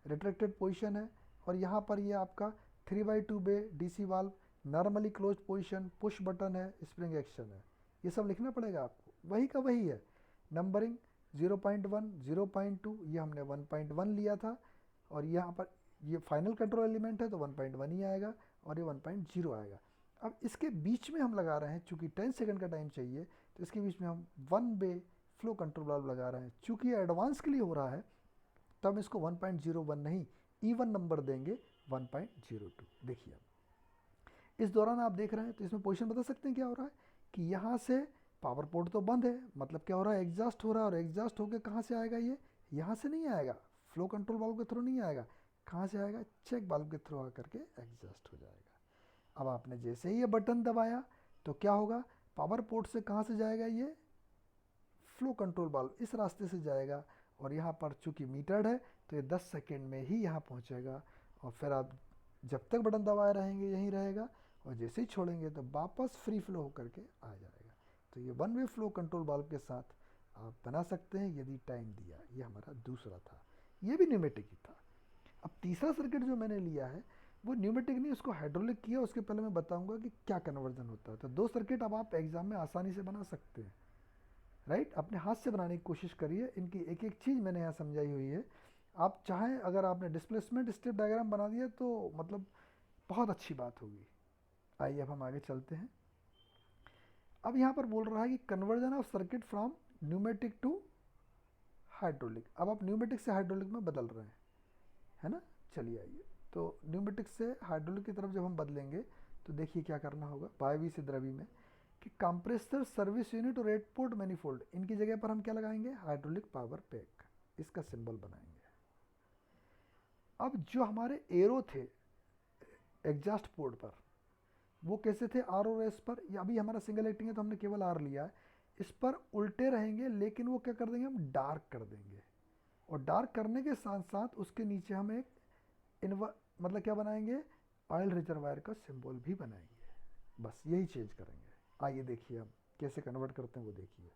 रिट्रैक्टेड पोजीशन है। और यहाँ पर ये आपका 3/2 बे DC valve, normally close position, push button है, स्प्रिंग एक्शन है। ये सब लिखना पड़ेगा आपको, वही का वही है। नंबरिंग 0.1, 0.2, ये हमने 1.1 लिया था, और यहाँ पर ये फाइनल कंट्रोल एलिमेंट है तो 1.1 ही आएगा, और ये 1.0 आएगा। अब इसके बीच में हम लगा रहे हैं, चूँकि 10 सेकंड का टाइम चाहिए, तो इसके बीच में हम 1 बे फ्लो कंट्रोल वाल्व लगा रहे हैं। चूँकि ये एडवांस के लिए हो रहा है, तो हम इसको 1.01 नहीं, इवन नंबर देंगे 1.02। देखिए अब इस दौरान आप देख रहे हैं, तो इसमें पोजीशन बता सकते हैं क्या हो रहा है, कि यहाँ से पावर पोर्ट तो बंद है, मतलब क्या हो रहा है, एग्जॉस्ट हो रहा है, और एग्जॉस्ट होकर कहाँ से आएगा, ये यहाँ से नहीं आएगा, फ्लो कंट्रोल वाल्व के थ्रू नहीं आएगा, कहाँ से आएगा, चेक वाल्व के थ्रू आकर के एग्जॉस्ट हो जाएगा। अब आपने जैसे ही ये बटन दबाया तो क्या होगा, पावर पोर्ट से कहाँ से जाएगा, ये फ्लो कंट्रोल वाल्व इस रास्ते से जाएगा, और यहाँ पर चूँकि मीटर्ड है तो ये 10 सेकेंड में ही यहाँ पहुँचेगा। और फिर आप जब तक बटन दबाए रहेंगे यहीं रहेगा, और जैसे ही छोड़ेंगे तो वापस फ्री फ्लो होकर के आ जाएगा। तो ये 1 वे फ्लो कंट्रोल वाल्व के साथ आप बना सकते हैं यदि टाइम दिया। ये हमारा दूसरा था, ये भी न्यूमेटिक ही था। अब तीसरा सर्किट जो मैंने लिया है वो न्यूमेटिक नहीं, उसको हाइड्रोलिक किया। उसके पहले मैं बताऊंगा कि क्या कन्वर्जन होता है। तो 2 सर्किट अब आप एग्जाम में आसानी से बना सकते हैं, राइट। अपने हाथ से बनाने की कोशिश करिए, इनकी एक एक चीज़ मैंने यहाँ समझाई हुई है। आप चाहें, अगर आपने डिस्प्लेसमेंट स्टेप डायग्राम बना दिया तो मतलब बहुत अच्छी बात होगी। आइए अब हम आगे चलते हैं। अब यहाँ पर बोल रहा है कि conversion of circuit from pneumatic to hydraulic. अब आप न्यूमेटिक से हाइड्रोलिक में बदल रहे हैं, है ना। चलिए आइए, तो न्यूमेटिक से हाइड्रोलिक की तरफ जब हम बदलेंगे तो देखिए क्या करना होगा। वायवीय से द्रवी में कि कंप्रेसर, सर्विस यूनिट और 8 पोर्ट मैनीफोल्ड, इनकी जगह पर हम क्या लगाएंगे, हाइड्रोलिक पावर पैक, इसका सिंबल बनाएंगे। अब जो हमारे एरो थे एग्जॉस्ट पोर्ट पर, वो कैसे थे, आर और एस पर। या अभी हमारा सिंगल एक्टिंग है तो हमने केवल आर लिया है, इस पर उल्टे रहेंगे, लेकिन वो क्या कर देंगे, हम डार्क कर देंगे। और डार्क करने के साथ साथ उसके नीचे हम एक मतलब क्या बनाएंगे, ऑयल रिजर्वायर का सिंबल भी बनाएंगे। बस यही चेंज करेंगे। आइए देखिए अब कैसे कन्वर्ट करते हैं वो देखिए।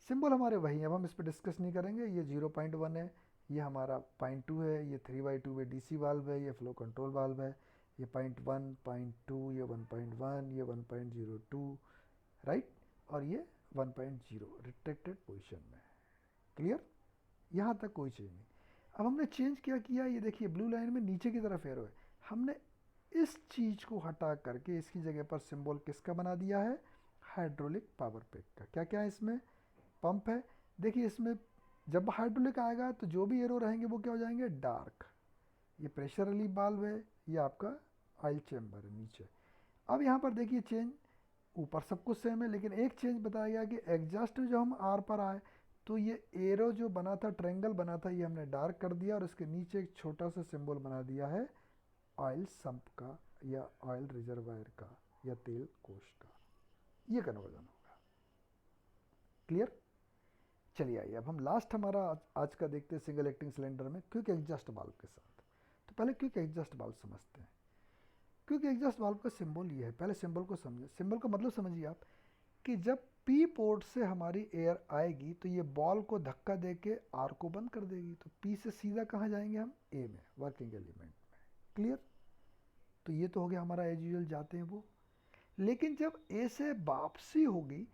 सिंबल हमारे वही हैं, अब हम इस पर डिस्कस नहीं करेंगे। ये 0.1 है, ये हमारा 0.2 है, ये 3/2 वे DC वाल्व है, ये फ्लो कंट्रोल वाल्व है, ये 0.1, 0.2, ये 1.1, ये 1.02, राइट। और ये 1.0 रिट्रैक्टेड पोजीशन में। क्लियर, यहाँ तक कोई चीज़ नहीं। अब हमने चेंज क्या किया, ये देखिए ब्लू लाइन में नीचे की तरफ एरो है, हमने इस चीज़ को हटा करके इसकी जगह पर सिंबल किसका बना दिया है, हाइड्रोलिक पावर पैक का। क्या क्या है इसमें, पंप है। देखिए इसमें जब हाइड्रोलिक आएगा तो जो भी एरो रहेंगे वो क्या हो जाएंगे, डार्क। ये प्रेशर रिलीफ वाल्व है, ये आपका ऑयल चैम्बर है नीचे। अब यहाँ पर देखिए चेंज, ऊपर सब कुछ सेम है, लेकिन एक चेंज बताया गया कि एग्जॉस्ट जो हम आर पर आए तो ये एरो जो बना था, ट्रायंगल बना था, ये हमने डार्क कर दिया, और इसके नीचे एक छोटा सा सिंबल बना दिया है ऑयल संप का, या ऑयल रिजर्वायर का, या तेल कोश का। ये कन्वर्जन होगा। क्लियर। चलिए आइए अब हम लास्ट हमारा आज का देखते हैं सिंगल एक्टिंग सिलेंडर में क्विक एग्जॉस्ट वाल्व के साथ। तो पहले क्विक एग्जॉस्ट वाल्व समझते हैं। क्विक एग्जॉस्ट वाल्व का सिंबल ये है, पहले सिंबल को समझिए। सिंबल का मतलब समझिए आप, कि जब पी पोर्ट से हमारी एयर आएगी तो ये बॉल को धक्का दे के आर को बंद कर देगी, तो पी से सीधा कहाँ जाएंगे हम, ए में, वर्किंग एलिमेंट में। क्लियर। तो ये तो हो गया हमारा एज यूजुअल जाते हैं वो। लेकिन जब ए से वापसी होगी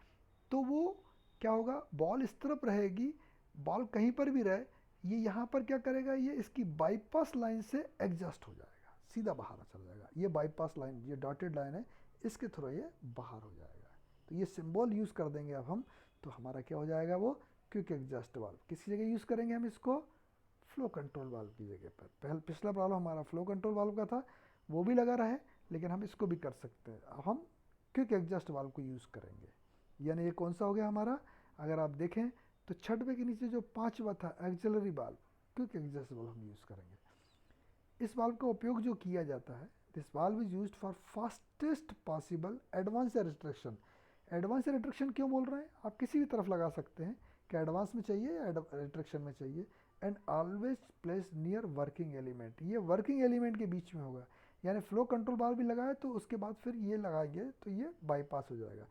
तो वो क्या होगा, बॉल इस तरफ रहेगी, बॉल कहीं पर भी रहे, ये यहाँ पर क्या करेगा, ये इसकी बाईपास लाइन से एग्जॉस्ट हो जाएगा, सीधा बाहर चला जाएगा। ये बाईपास लाइन, ये डॉटेड लाइन है, इसके थ्रू ये बाहर हो जाएगा। तो ये सिंबल यूज़ कर देंगे अब हम, तो हमारा क्या हो जाएगा, वो क्विक एग्जॉस्ट वाल्व। किसी जगह यूज़ करेंगे हम इसको, फ्लो कंट्रोल वाल्व की जगह पर। पिछला प्रॉब्लम हमारा फ्लो कंट्रोल वाल्व का था, वो भी लगा रहा है, लेकिन हम इसको भी कर सकते हैं। अब हम क्विक एग्जॉस्ट वाल्व को यूज़ करेंगे। यानी ये कौन सा हो गया हमारा, अगर आप देखें तो छठवें के नीचे जो 5वां था axillary valve, quick exhaust valve हम यूज़ करेंगे। इस वाल्व का उपयोग जो किया जाता है, this valve is used for fastest possible advance restriction. Advance restriction क्यों बोल रहे हैं, आप किसी भी तरफ लगा सकते हैं कि एडवांस में चाहिए या रिस्ट्रिक्शन में चाहिए। And always place near working element, ये वर्किंग एलिमेंट के बीच में होगा, यानी फ्लो कंट्रोल वाल्व भी लगाए तो उसके बाद फिर ये लगाएंगे तो ये बाईपास हो जाएगा।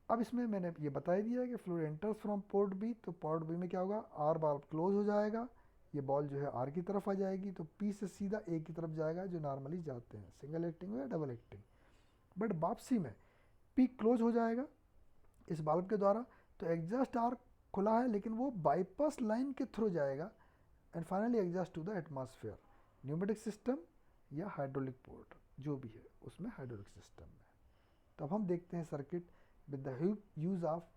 अब इसमें मैंने ये बता ही दिया है कि fluid enters from port B, तो पोर्ट बी में क्या होगा, आर वाल्व क्लोज हो जाएगा, ये बॉल जो है आर की तरफ आ जाएगी, तो पी से सीधा ए की तरफ जाएगा जो नॉर्मली जाते हैं सिंगल एक्टिंग या डबल एक्टिंग। बट वापसी में पी क्लोज हो जाएगा इस वाल्व के द्वारा, तो एग्जॉस्ट आर खुला है लेकिन वो बाईपास लाइन के थ्रू जाएगा and finally exhaust to the atmosphere. Pneumatic system या हाइड्रोलिक पोर्ट जो भी है उसमें हाइड्रोलिक सिस्टम में। तो अब हम देखते हैं circuit with the use of,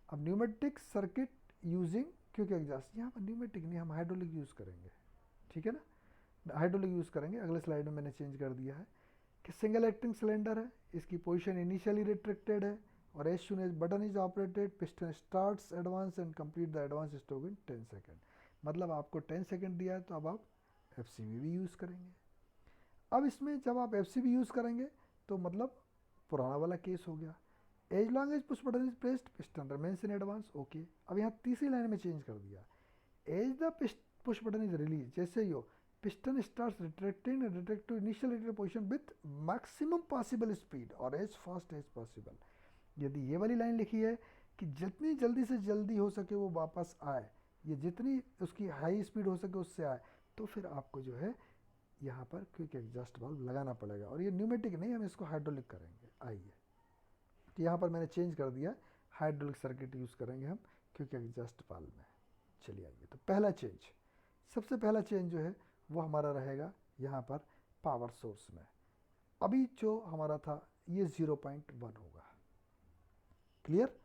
अब न्यूमेटिक सर्किट यूजिंग, क्योंकि एग्जॉस्ट यहाँ पर न्यूमेटिक नहीं हम हाइड्रोलिक यूज़ करेंगे, ठीक है ना, हाइड्रोलिक यूज़ करेंगे। अगले स्लाइड में मैंने चेंज कर दिया है कि सिंगल एक्टिंग सिलेंडर है, इसकी पोजीशन इनिशियली रिस्ट्रिक्टेड है और as soon as button is operated piston starts advance and complete the advance stroke in 10 second. मतलब आपको 10 सेकेंड दिया है तो अब आप एफ भी यूज़ करेंगे। अब इसमें जब आप एफ यूज़ करेंगे तो मतलब पुराना वाला केस हो गया, as long as push button is pressed piston remains in advance, okay. अब यहाँ तीसरी लाइन में चेंज कर दिया, as the push button is release, जैसे ही हो piston starts retracting and retract to initial position with maximum possible speed और एज फास्ट एज पॉसिबल। यदि ये वाली लाइन लिखी है कि जितनी जल्दी से जल्दी हो सके वो वापस आए, ये जितनी उसकी हाई स्पीड हो सके उससे आए, तो फिर आपको जो है यहाँ पर क्विक एग्जॉस्ट वाल्व लगाना पड़ेगा। और ये न्यूमेटिक नहीं, हम इसको हाइड्रोलिक करेंगे। आइए, तो यहाँ पर मैंने चेंज कर दिया, हाइड्रोलिक सर्किट यूज़ करेंगे हम क्विक एग्जॉस्ट वाल्व में। चलिए आइए, तो पहला चेंज, सबसे पहला चेंज जो है वो हमारा रहेगा यहाँ पर पावर सोर्स में। अभी जो हमारा था ये 0.1 होगा, क्लियर।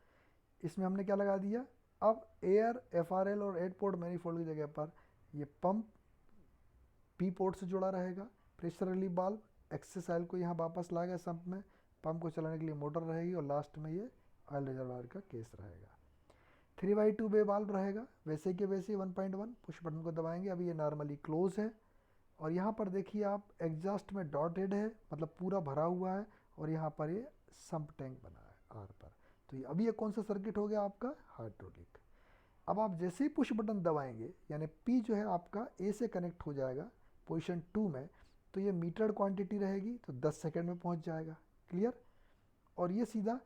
इसमें हमने क्या लगा दिया, अब एयर FRL और 8 पोर्ट मैनीफोल्ड की जगह पर ये पंप पी पोर्ट से जुड़ा रहेगा। Pressure relief valve excess oil को यहाँ वापस लाएगा सम्प में, पंप को चलाने के लिए मोटर रहेगी और लास्ट में ये ऑयल रिजर्वायर का केस रहेगा। 3/2 वे वाल्व रहेगा, वैसे के वैसे 1.1 पुश बटन को दबाएंगे। अभी ये नॉर्मली क्लोज है और यहाँ पर देखिए आप एग्जॉस्ट में डॉटेड है, मतलब पूरा भरा हुआ है और यहाँ पर ये सम्प टैंक बना है आर पर। तो ये अभी ये कौन सा सर्किट हो गया आपका, हाइड्रोलिक। अब आप जैसे ही पुश बटन दबाएंगे यानी पी जो है आपका ए से कनेक्ट हो जाएगा पोजीशन 2 में, तो ये मीटर्ड क्वांटिटी रहेगी तो 10 सेकेंड में पहुंच जाएगा, क्लियर। और ये सीधा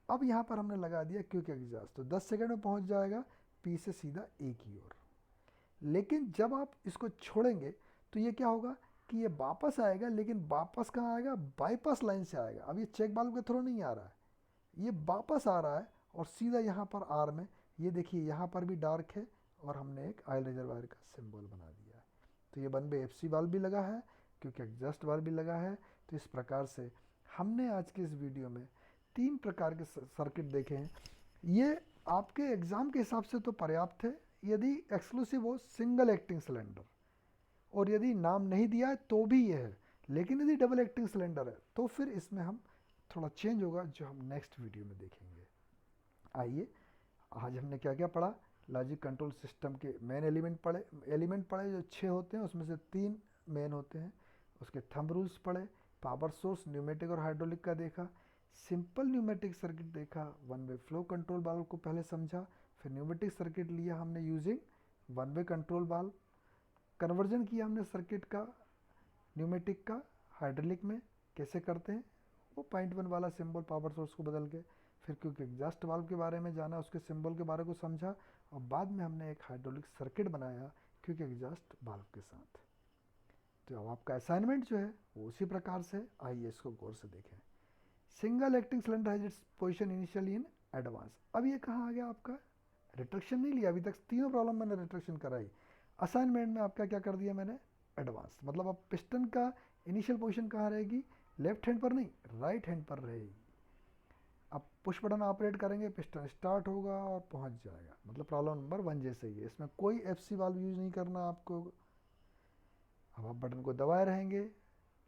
अब यहाँ पर हमने लगा दिया क्विक एग्जॉस्ट, तो 10 सेकेंड में पहुंच जाएगा पी से सीधा ए की ओर। लेकिन जब आप इसको छोड़ेंगे तो ये क्या होगा कि ये वापस आएगा, लेकिन वापस कहाँ आएगा, बाईपास लाइन से आएगा। अब ये चेक वाल्व के थ्रू नहीं आ रहा है, ये वापस आ रहा है और सीधा यहाँ पर आर में, ये देखिए यहाँ पर भी डार्क है और हमने एक ऑयल रिजर्वायर का सिंबल बना दिया है। तो ये 1/2 FC वाल्व भी लगा है, क्योंकि एग्जॉस्ट वाल्व भी लगा है। तो इस प्रकार से हमने आज के इस वीडियो में 3 प्रकार के सर्किट देखे हैं। ये आपके एग्ज़ाम के हिसाब से तो पर्याप्त है यदि एक्सक्लूसिव हो सिंगल एक्टिंग सिलेंडर, और यदि नाम नहीं दिया है तो भी ये है। लेकिन यदि डबल एक्टिंग सिलेंडर है तो फिर इसमें हम थोड़ा चेंज होगा जो हम नेक्स्ट वीडियो में देखेंगे। आइए, आज हमने क्या क्या पढ़ा, लॉजिक कंट्रोल सिस्टम के मेन एलिमेंट पढ़े जो 6 होते हैं, उसमें से 3 मेन होते हैं। उसके थंब रूल्स पढ़े, पावर सोर्स न्यूमेटिक और हाइड्रोलिक का देखा, सिंपल न्यूमेटिक सर्किट देखा, 1 वे फ्लो कंट्रोल वाल्व को पहले समझा, फिर न्यूमेटिक सर्किट लिया हमने यूजिंग 1 वे कंट्रोल वाल्व, कन्वर्जन किया हमने सर्किट का न्यूमेटिक का हाइड्रोलिक में, कैसे करते हैं वो 0.1 वाला सिंबल पावर सोर्स को बदल के। फिर क्योंकि एग्जॉस्ट वाल्व के बारे में जाना, उसके सिंबल के बारे को समझा और बाद में हमने एक हाइड्रोलिक सर्किट बनाया क्योंकि एग्जॉस्ट वाल्व के साथ। तो अब आपका असाइनमेंट जो है वो उसी प्रकार से, आइए इसको गौर से देखें। Single acting cylinder has its position initially in advance. अब ये कहाँ आ गया आपका, रिट्रैक्शन नहीं लिया अभी तक, तीनों प्रॉब्लम मैंने रिट्रैक्शन कराई। असाइनमेंट में आपका क्या कर दिया मैंने, एडवांस। मतलब अब पिस्टन का इनिशियल पोजीशन कहाँ रहेगी, लेफ्ट हैंड पर नहीं राइट हैंड पर रहेगी। अब पुश बटन ऑपरेट करेंगे, पिस्टन स्टार्ट होगा और पहुंच जाएगा। मतलब प्रॉब्लम नंबर 1 जैसे ही है, इसमें कोई FC वाल्व यूज़ नहीं करना आपको। अब आप बटन को दबाए रहेंगे,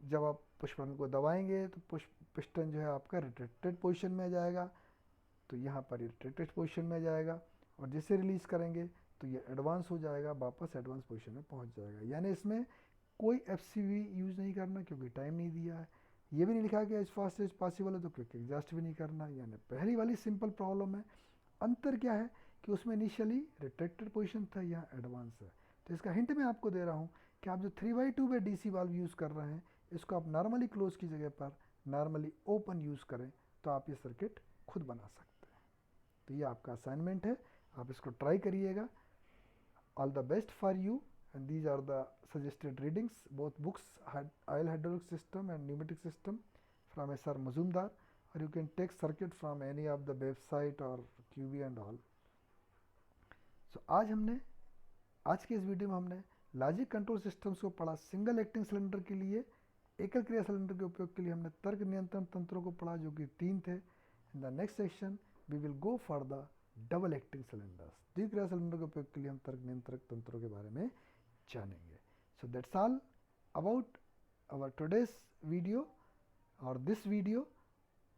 जब आप पुश बटन को दबाएंगे तो पिस्टन जो है आपका रिट्रैक्टेड पोजीशन में आ जाएगा, तो यहाँ पर रिट्रैक्टेड पोजीशन में आ जाएगा और जैसे रिलीज़ करेंगे तो ये एडवांस हो जाएगा, वापस एडवांस पोजीशन में पहुँच जाएगा। यानी इसमें कोई FCV यूज़ नहीं करना क्योंकि टाइम नहीं दिया है। ये भी नहीं लिखा कि एज फास्ट एज पॉसिबल है तो क्विक एग्जॉस्ट भी नहीं करना, यानी पहली वाली सिंपल प्रॉब्लम है। अंतर क्या है कि उसमें इनिशियली रिट्रैक्टेड पोजीशन था, यहाँ एडवांस है। तो इसका हिंट मैं आपको दे रहा हूँ कि आप जो 3/2 में DC वाल्व यूज़ कर रहे हैं, इसको आप नॉर्मली क्लोज की जगह पर नॉर्मली ओपन यूज़ करें तो आप ये सर्किट खुद बना सकते हैं। तो ये आपका असाइनमेंट है, आप इसको ट्राई करिएगा। All the best for you, and these are the suggested readings, both books, oil hydraulic system and pneumatic system from SR Mazumdar, or you can take circuit from any of the website or QB and all. So आज के इस video में हमने logic control systems को पढ़ा। Single acting cylinder के लिए, एकल क्रिया सिलेंडर के उपयोग के लिए हमने तर्क नियंत्रण तंत्रों को पढ़ा जो कि 3 थे। In the next section we will go for the double acting cylinders. द्विक्रिया सिलेंडर के उपयोग के लिए हम तर्क नियंत्रण तंत्रों के बारे में जानेंगे। So that's all about our today's video or this video.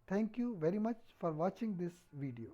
Thank you very much for watching this video.